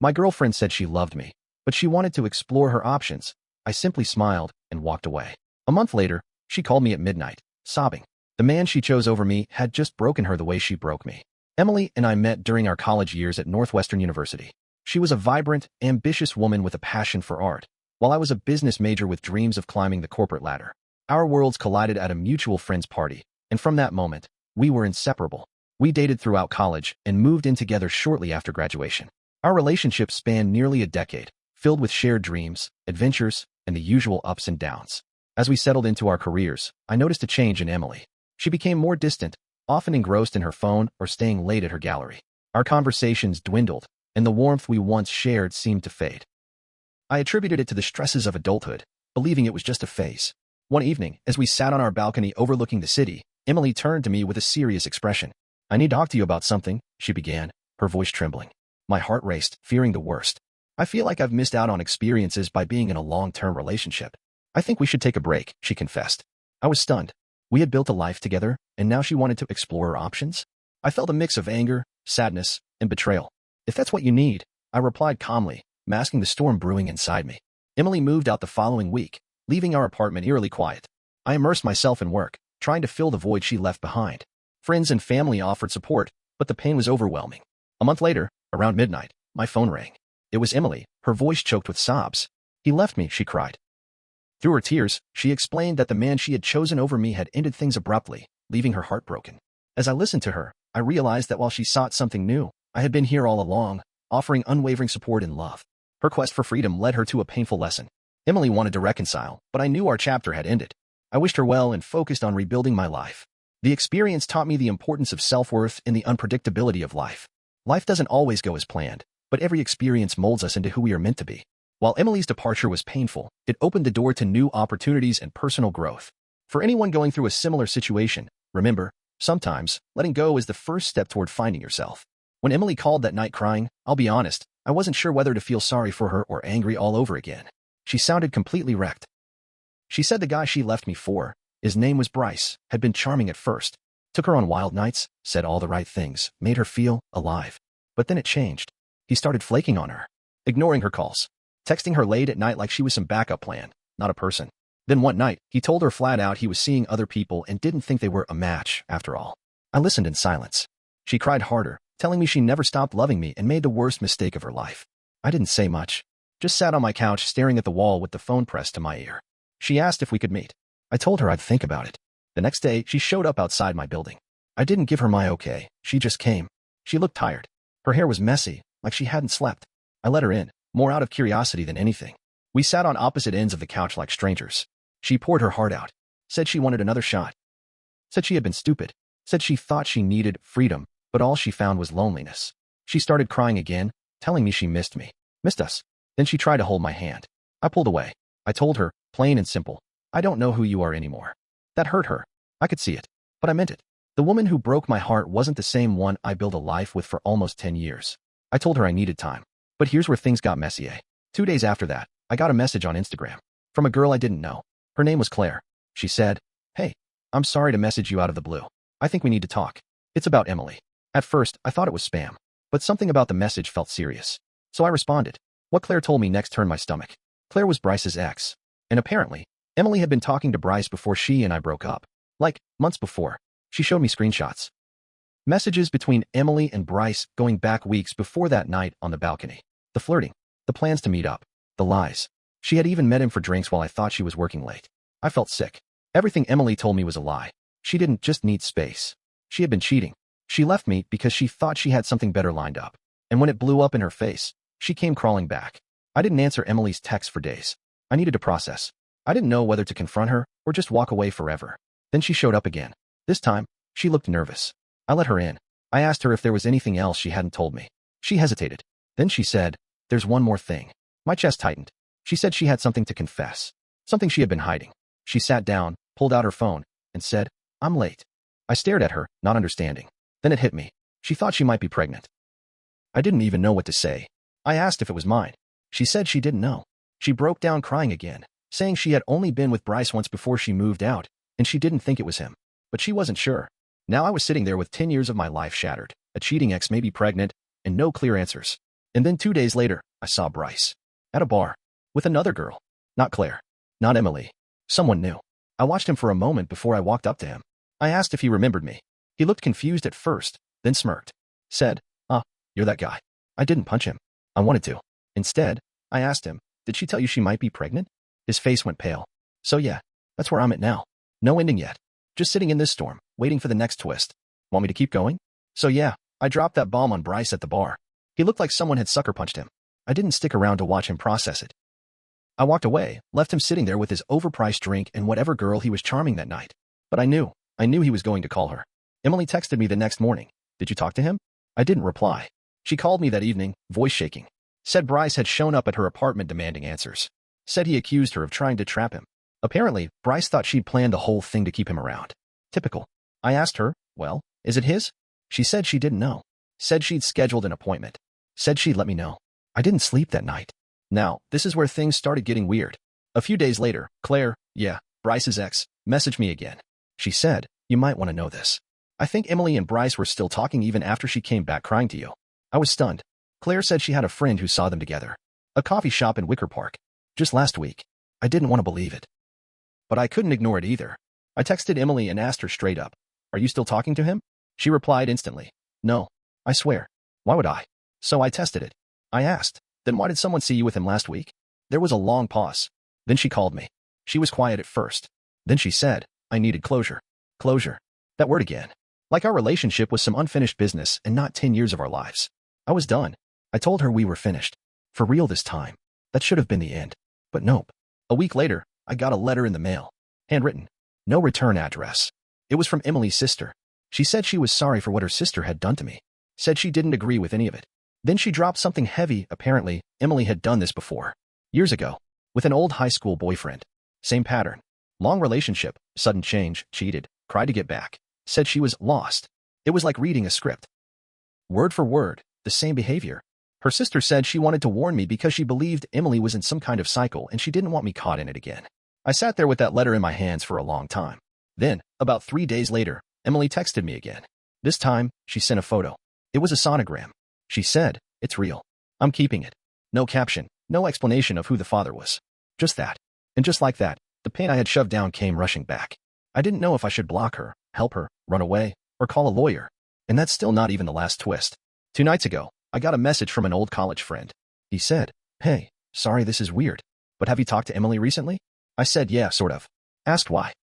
My girlfriend said she loved me, but she wanted to explore her options. I simply smiled and walked away. A month later, she called me at midnight, sobbing. The man she chose over me had just broken her the way she broke me. Emily and I met during our college years at Northwestern University. She was a vibrant, ambitious woman with a passion for art, while I was a business major with dreams of climbing the corporate ladder. Our worlds collided at a mutual friend's party, and from that moment, we were inseparable. We dated throughout college and moved in together shortly after graduation. Our relationship spanned nearly a decade, filled with shared dreams, adventures, and the usual ups and downs. As we settled into our careers, I noticed a change in Emily. She became more distant, often engrossed in her phone or staying late at her gallery. Our conversations dwindled, and the warmth we once shared seemed to fade. I attributed it to the stresses of adulthood, believing it was just a phase. One evening, as we sat on our balcony overlooking the city, Emily turned to me with a serious expression. "I need to talk to you about something," she began, her voice trembling. My heart raced, fearing the worst. "I feel like I've missed out on experiences by being in a long-term relationship. I think we should take a break," she confessed. I was stunned. We had built a life together, and now she wanted to explore her options? I felt a mix of anger, sadness, and betrayal. "If that's what you need," I replied calmly, masking the storm brewing inside me. Emily moved out the following week, leaving our apartment eerily quiet. I immersed myself in work, trying to fill the void she left behind. Friends and family offered support, but the pain was overwhelming. A month later, around midnight, my phone rang. It was Emily, her voice choked with sobs. "He left me," she cried. Through her tears, she explained that the man she had chosen over me had ended things abruptly, leaving her heartbroken. As I listened to her, I realized that while she sought something new, I had been here all along, offering unwavering support and love. Her quest for freedom led her to a painful lesson. Emily wanted to reconcile, but I knew our chapter had ended. I wished her well and focused on rebuilding my life. The experience taught me the importance of self-worth and the unpredictability of life. Life doesn't always go as planned, but every experience molds us into who we are meant to be. While Emily's departure was painful, it opened the door to new opportunities and personal growth. For anyone going through a similar situation, remember, sometimes, letting go is the first step toward finding yourself. When Emily called that night crying, I'll be honest, I wasn't sure whether to feel sorry for her or angry all over again. She sounded completely wrecked. She said the guy she left me for, his name was Bryce, had been charming at first, took her on wild nights, said all the right things, made her feel alive. But then it changed. He started flaking on her, ignoring her calls, texting her late at night like she was some backup plan, not a person. Then one night, he told her flat out he was seeing other people and didn't think they were a match, after all. I listened in silence. She cried harder, telling me she never stopped loving me and made the worst mistake of her life. I didn't say much, just sat on my couch staring at the wall with the phone pressed to my ear. She asked if we could meet. I told her I'd think about it. The next day, she showed up outside my building. I didn't give her my okay, she just came. She looked tired. Her hair was messy, like she hadn't slept. I let her in, more out of curiosity than anything. We sat on opposite ends of the couch like strangers. She poured her heart out, said she wanted another shot, said she had been stupid, said she thought she needed freedom, but all she found was loneliness. She started crying again, telling me she missed me, missed us. Then she tried to hold my hand. I pulled away. I told her, plain and simple, I don't know who you are anymore. That hurt her. I could see it, but I meant it. The woman who broke my heart wasn't the same one I built a life with for almost 10 years. I told her I needed time. But here's where things got messy. 2 days after that, I got a message on Instagram from a girl I didn't know. Her name was Claire. She said, "Hey, I'm sorry to message you out of the blue. I think we need to talk. It's about Emily." At first, I thought it was spam, but something about the message felt serious. So I responded. What Claire told me next turned my stomach. Claire was Bryce's ex. And apparently, Emily had been talking to Bryce before she and I broke up. Like, months before. She showed me screenshots. Messages between Emily and Bryce going back weeks before that night on the balcony. The flirting. The plans to meet up. The lies. She had even met him for drinks while I thought she was working late. I felt sick. Everything Emily told me was a lie. She didn't just need space. She had been cheating. She left me because she thought she had something better lined up. And when it blew up in her face, she came crawling back. I didn't answer Emily's texts for days. I needed to process. I didn't know whether to confront her or just walk away forever. Then she showed up again. This time, she looked nervous. I let her in. I asked her if there was anything else she hadn't told me. She hesitated. Then she said, "There's one more thing." My chest tightened. She said she had something to confess. Something she had been hiding. She sat down, pulled out her phone, and said, "I'm late." I stared at her, not understanding. Then it hit me. She thought she might be pregnant. I didn't even know what to say. I asked if it was mine. She said she didn't know. She broke down crying again, saying she had only been with Bryce once before she moved out, and she didn't think it was him. But she wasn't sure. Now I was sitting there with 10 years of my life shattered, a cheating ex maybe pregnant, and no clear answers. And then 2 days later, I saw Bryce. At a bar. With another girl. Not Claire. Not Emily. Someone new. I watched him for a moment before I walked up to him. I asked if he remembered me. He looked confused at first, then smirked. Said, you're that guy. I didn't punch him. I wanted to. Instead, I asked him, did she tell you she might be pregnant? His face went pale. So yeah, that's where I'm at now. No ending yet. Just sitting in this storm, waiting for the next twist. Want me to keep going? So yeah, I dropped that bomb on Bryce at the bar. He looked like someone had sucker punched him. I didn't stick around to watch him process it. I walked away, left him sitting there with his overpriced drink and whatever girl he was charming that night. But I knew he was going to call her. Emily texted me the next morning. Did you talk to him? I didn't reply. She called me that evening, voice shaking. Said Bryce had shown up at her apartment demanding answers. Said he accused her of trying to trap him. Apparently, Bryce thought she'd planned the whole thing to keep him around. Typical. I asked her, well, is it his? She said she didn't know. Said she'd scheduled an appointment. Said she'd let me know. I didn't sleep that night. Now, this is where things started getting weird. A few days later, Claire, Bryce's ex, messaged me again. She said, you might want to know this. I think Emily and Bryce were still talking even after she came back crying to you. I was stunned. Claire said she had a friend who saw them together. A coffee shop in Wicker Park. Just last week. I didn't want to believe it. But I couldn't ignore it either. I texted Emily and asked her straight up, are you still talking to him? She replied instantly, no, I swear. Why would I? So I tested it. I asked, then why did someone see you with him last week? There was a long pause. Then she called me. She was quiet at first. Then she said, I needed closure. Closure. That word again. Like our relationship was some unfinished business and not 10 years of our lives. I was done. I told her we were finished. For real this time. That should have been the end. But nope. A week later, I got a letter in the mail. Handwritten. No return address. It was from Emily's sister. She said she was sorry for what her sister had done to me. Said she didn't agree with any of it. Then she dropped something heavy. Apparently, Emily had done this before. Years ago. With an old high school boyfriend. Same pattern. Long relationship, sudden change, cheated, cried to get back. Said she was lost. It was like reading a script. Word for word, the same behavior. Her sister said she wanted to warn me because she believed Emily was in some kind of cycle and she didn't want me caught in it again. I sat there with that letter in my hands for a long time. Then, about 3 days later, Emily texted me again. This time, she sent a photo. It was a sonogram. She said, it's real. I'm keeping it. No caption, no explanation of who the father was. Just that. And just like that, the pain I had shoved down came rushing back. I didn't know if I should block her, help her, run away, or call a lawyer. And that's still not even the last twist. 2 nights ago, I got a message from an old college friend. He said, hey, sorry this is weird, but have you talked to Emily recently? I said yeah, sort of. Asked why.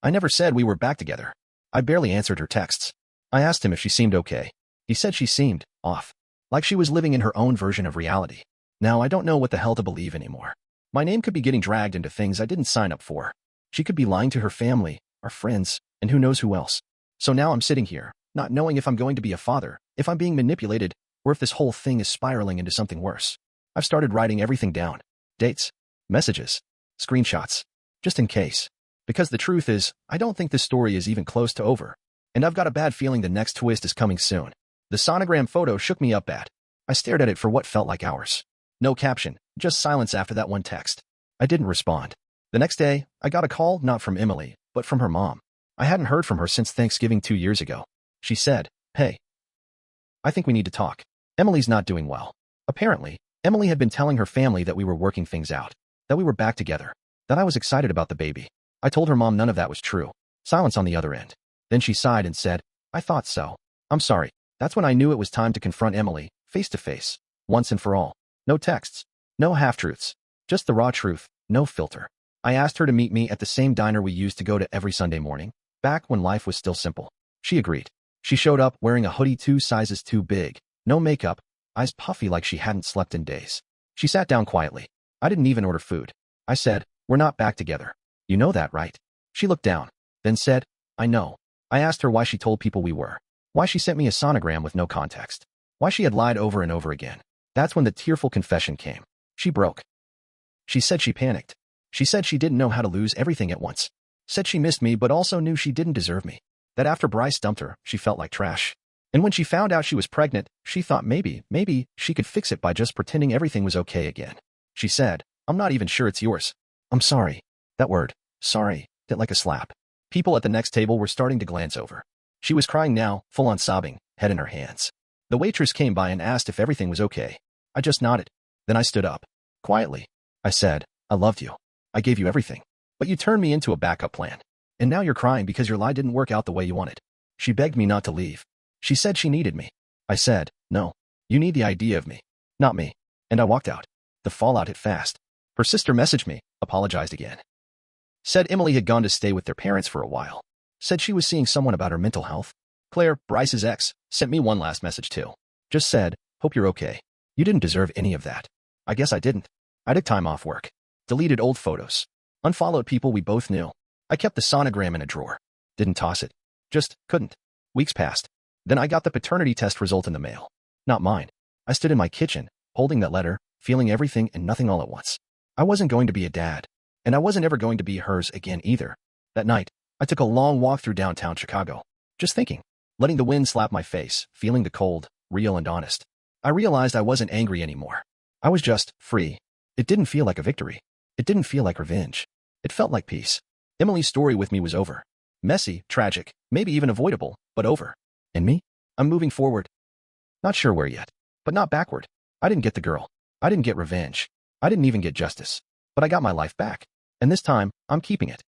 I never said we were back together. I barely answered her texts. I asked him if she seemed okay. He said she seemed off. Like she was living in her own version of reality. Now I don't know what the hell to believe anymore. My name could be getting dragged into things I didn't sign up for. She could be lying to her family, our friends, and who knows who else. So now I'm sitting here, not knowing if I'm going to be a father, if I'm being manipulated, or if this whole thing is spiraling into something worse. I've started writing everything down. Dates, messages, screenshots, just in case. Because the truth is, I don't think this story is even close to over. And I've got a bad feeling the next twist is coming soon. The sonogram photo shook me up bad. I stared at it for what felt like hours. No caption, just silence after that one text. I didn't respond. The next day, I got a call not from Emily, but from her mom. I hadn't heard from her since Thanksgiving 2 years ago. She said, hey, I think we need to talk. Emily's not doing well. Apparently, Emily had been telling her family that we were working things out, that we were back together, that I was excited about the baby. I told her mom none of that was true. Silence on the other end. Then she sighed and said, I thought so. I'm sorry. That's when I knew it was time to confront Emily, face to face, once and for all. No texts, no half-truths, just the raw truth, no filter. I asked her to meet me at the same diner we used to go to every Sunday morning, back when life was still simple. She agreed. She showed up wearing a hoodie 2 sizes too big, no makeup, eyes puffy like she hadn't slept in days. She sat down quietly. I didn't even order food. I said, we're not back together. You know that, right? She looked down, then said, I know. I asked her why she told people we were. Why she sent me a sonogram with no context. Why she had lied over and over again. That's when the tearful confession came. She broke. She said she panicked. She said she didn't know how to lose everything at once. Said she missed me but also knew she didn't deserve me. That after Bryce dumped her, she felt like trash. And when she found out she was pregnant, she thought maybe she could fix it by just pretending everything was okay again. She said, I'm not even sure it's yours. I'm sorry. That word, sorry, hit like a slap. People at the next table were starting to glance over. She was crying now, full on sobbing, head in her hands. The waitress came by and asked if everything was okay. I just nodded. Then I stood up. Quietly. I said, I loved you. I gave you everything. But you turned me into a backup plan. And now you're crying because your lie didn't work out the way you wanted. She begged me not to leave. She said she needed me. I said, no. You need the idea of me, not me. And I walked out. The fallout hit fast. Her sister messaged me, apologized again. Said Emily had gone to stay with their parents for a while. Said she was seeing someone about her mental health. Claire, Bryce's ex, sent me one last message too. Just said, hope you're okay. You didn't deserve any of that. I guess I didn't. I took time off work. Deleted old photos. Unfollowed people we both knew. I kept the sonogram in a drawer. Didn't toss it. Just couldn't. Weeks passed. Then I got the paternity test result in the mail. Not mine. I stood in my kitchen, holding that letter, feeling everything and nothing all at once. I wasn't going to be a dad. And I wasn't ever going to be hers again either. That night, I took a long walk through downtown Chicago. Just thinking. Letting the wind slap my face, feeling the cold, real and honest. I realized I wasn't angry anymore. I was just free. It didn't feel like a victory. It didn't feel like revenge. It felt like peace. Emily's story with me was over. Messy, tragic, maybe even avoidable, but over. And me? I'm moving forward. Not sure where yet, but not backward. I didn't get the girl. I didn't get revenge. I didn't even get justice. But I got my life back. And this time, I'm keeping it.